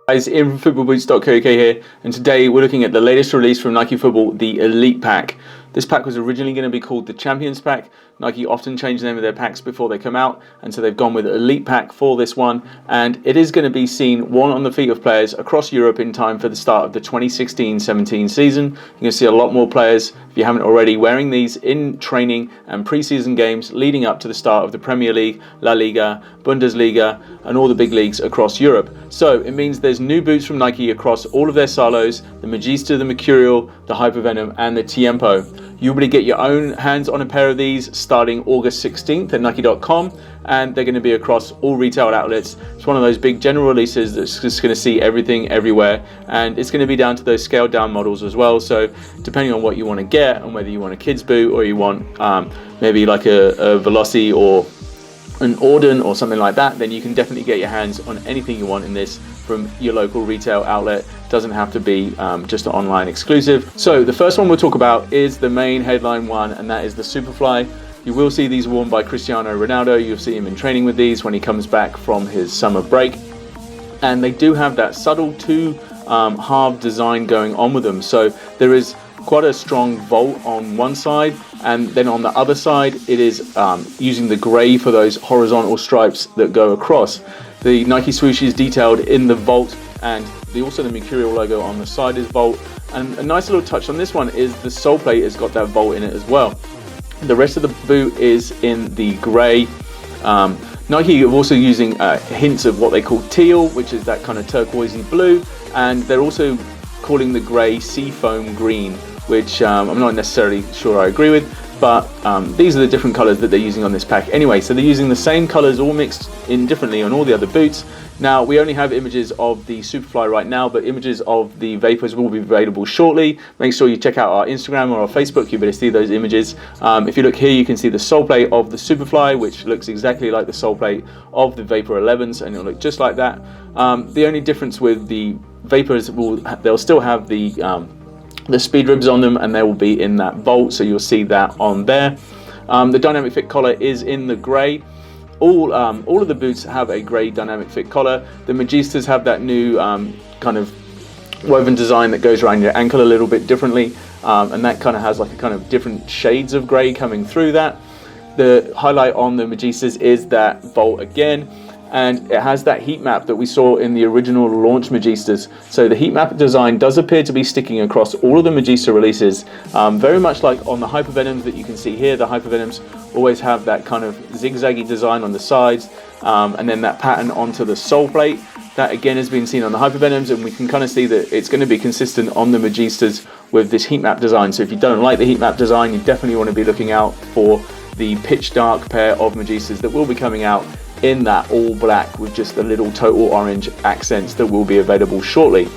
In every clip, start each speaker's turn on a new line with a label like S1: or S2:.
S1: Guys, Ian from footballboots.co.uk here, and today we're looking at the latest release from Nike Football, the Elite Pack. This pack was originally going to be called the Champions Pack. Nike often change the name of their packs before they come out, and so they've gone with Elite Pack for this one, and it is going to be seen worn on the feet of players across Europe in time for the start of the 2016-17 season. You're going to see a lot more players, if you haven't already, wearing these in training and pre-season games leading up to the start of the Premier League, La Liga, Bundesliga, and all the big leagues across Europe. So it means there's new boots from Nike across all of their silos: the Magista, the Mercurial, the Hypervenom, and the Tiempo. You'll be able to get your own hands on a pair of these starting August 16th at Nike.com, and they're going to be across all retail outlets. It's one of those big general releases that's just going to see everything everywhere, and it's going to be down to those scaled down models as well. So depending on what you want to get and whether you want a kid's boot or you want maybe like a Velocity or an Auden or something like that, then you can definitely get your hands on anything you want in this from your local retail outlet. Doesn't have to be just an online exclusive. So the first one we'll talk about is the main headline one, and that is the Superfly. You will see these worn by Cristiano Ronaldo. You'll see him in training with these when he comes back from his summer break, and they do have that subtle two-half design going on with them. So there is quite a strong vault on one side, and then on the other side it is using the grey for those horizontal stripes that go across. The Nike swoosh is detailed in the vault, and also the Mercurial logo on the side is vault. And a nice little touch on this one is the sole plate has got that vault in it as well. The rest of the boot is in the grey. Nike are also using hints of what they call teal, which is that kind of turquoisey blue, and they're also calling the grey seafoam green, which I'm not necessarily sure I agree with, but these are the different colours that they're using on this pack. Anyway, so they're using the same colours all mixed in differently on all the other boots. Now, we only have images of the Superfly right now, but images of the Vapors will be available shortly. Make sure you check out our Instagram or our Facebook. You'll be able to see those images. If you look here, you can see the sole plate of the Superfly, which looks exactly like the sole plate of the Vapor 11s, and it'll look just like that. The only difference with the Vapors, they'll still have the speed ribs on them, and they will be in that vault, so you'll see that on there. The dynamic fit collar is in the grey. All of the boots have a grey dynamic fit collar. The Magistas have that new kind of woven design that goes around your ankle a little bit differently, and that kind of has like a kind of different shades of grey coming through that. The highlight on the Magistas is that vault again, and it has that heat map that we saw in the original launch Magistas. So the heat map design does appear to be sticking across all of the Magista releases, very much like on the Hypervenoms that you can see here. The Hypervenoms always have that kind of zigzaggy design on the sides, and then that pattern onto the sole plate. That again has been seen on the Hypervenoms, and we can kind of see that it's going to be consistent on the Magistas with this heat map design. So if you don't like the heat map design, you definitely want to be looking out for the pitch dark pair of Magistas that will be coming out in that all black with just the little total orange accents that will be available shortly.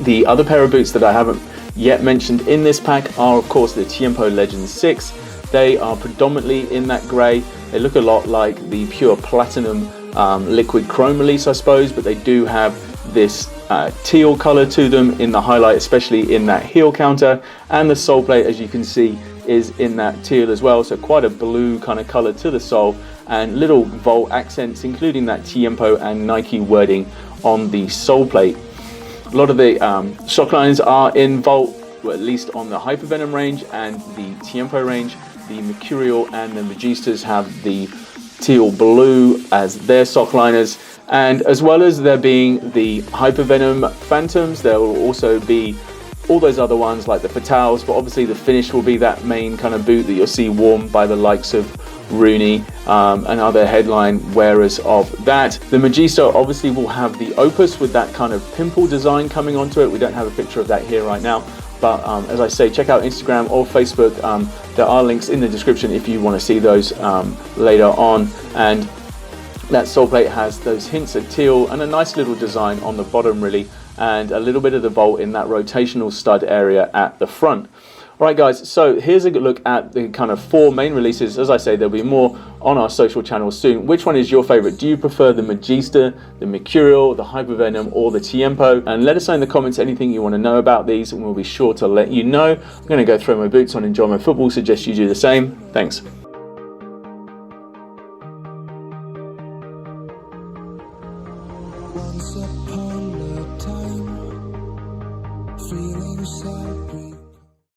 S1: The other pair of boots that I haven't yet mentioned in this pack are of course the Tiempo Legend Six. They are predominantly in that grey. They look a lot like the pure platinum liquid chrome release, I suppose, but they do have this teal colour to them in the highlight, especially in that heel counter, and the sole plate, as you can see, is in that teal as well, so quite a blue kind of colour to the sole, and little vault accents including that Tiempo and Nike wording on the sole plate. A lot of the shock lines are in vault, or at least on the Hypervenom range and the Tiempo range. The Mercurial and the Magistas have the teal blue as their sock liners, and as well as there being the Hypervenom Phantoms, there will also be all those other ones like the Fatales, but obviously the finish will be that main kind of boot that you'll see worn by the likes of Rooney and other headline wearers of that. The Magista obviously will have the Opus with that kind of pimple design coming onto it. We don't have a picture of that here right now, but as I say, check out Instagram or Facebook. There are links in the description if you want to see those later on. And that sole plate has those hints of teal and a nice little design on the bottom really, and a little bit of the vault in that rotational stud area at the front. Alright guys, so here's a good look at the kind of 4 main releases. As I say, there'll be more on our social channels soon. Which one is your favorite? Do you prefer the Magista, the Mercurial, the Hypervenom, or the Tiempo? And let us know in the comments anything you want to know about these, and we'll be sure to let you know. I'm going to go throw my boots on, enjoy my football. Suggest you do the same. Thanks.
S2: Once upon a time, feeling sad.